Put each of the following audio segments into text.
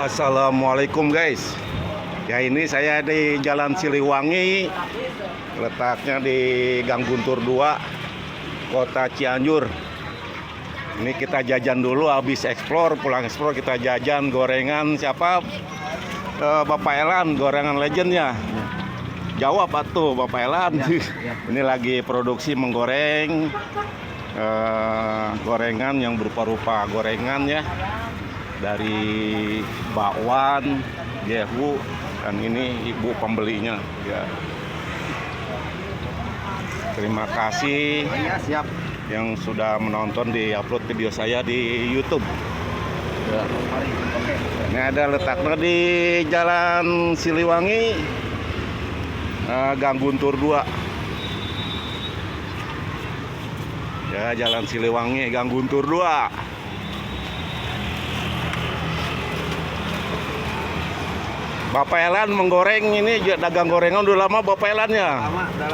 Assalamualaikum guys. Ya ini saya di Jalan Siliwangi, letaknya di Gang Guntur 2, Kota Cianjur. Ini kita jajan dulu, habis explore, pulang explore kita jajan gorengan siapa? Bapak Elan, gorengan legendnya. Jawab atuh Bapak Elan. Ini lagi produksi menggoreng gorengan yang berupa-rupa gorengan ya. Dari bakwan, gehu, dan ini ibu pembelinya ya. Terima kasih yang sudah menonton di upload video saya di YouTube ya. Ini ada letaknya di Jalan Siliwangi, Gang Guntur 2 ya. Jalan Siliwangi, Gang Guntur 2. Bapak Elan menggoreng ini, dagang gorengan udah lama Bapak Elan ya?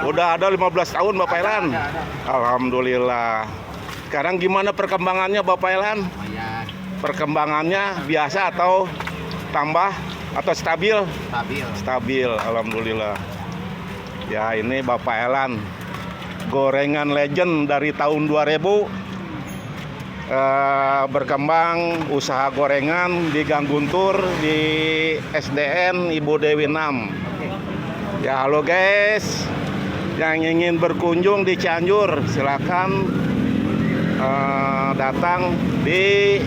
Udah ada 15 tahun Bapak Elan? Alhamdulillah. Sekarang gimana perkembangannya Bapak Elan? Perkembangannya biasa atau tambah atau stabil? Stabil, alhamdulillah. Ya ini Bapak Elan, gorengan legend dari tahun 2000. Berkembang usaha gorengan di Gang Guntur di SDN Ibu Dewi 6. Ya halo guys, yang ingin berkunjung di Cianjur silakan datang di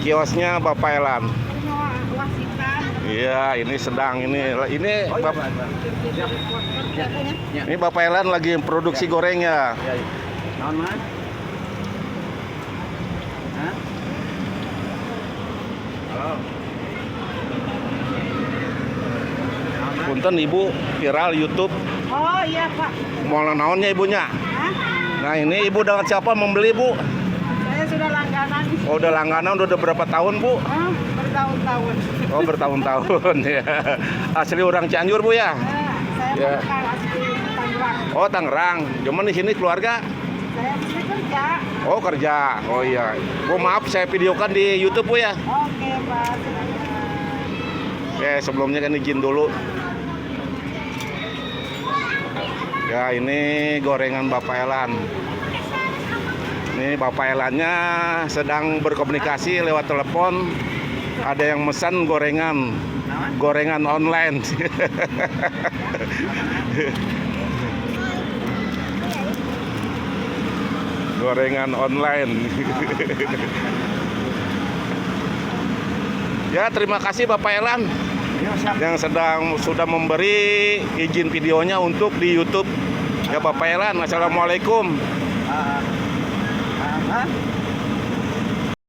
kiosnya Bapak Elan. Iya, ini sedang ini Bapak Elan lagi produksi gorengnya. Punten ibu viral YouTube. Oh iya Pak. Mau naonnya ibunya? Hah? Nah ini ibu dengan siapa membeli bu? Saya sudah langganan. Oh udah langganan udah berapa tahun bu? Bertahun-tahun. Oh bertahun-tahun ya. Asli orang Cianjur bu ya? Saya bukan asli Tangerang. Oh Tangerang. Cuman di sini keluarga? Saya di sini kerja. Oh kerja. Oh iya. Bu maaf saya videokan di YouTube bu ya. Oke Pak. Oke sebelumnya kan izin dulu. Ya ini gorengan Bapak Elan. Ini Bapak Elannya sedang berkomunikasi lewat telepon. Ada yang pesan gorengan online. Gorengan online. Ya terima kasih Bapak Elan yang sudah memberi izin videonya untuk di YouTube ya Bapak Elan. Assalamualaikum.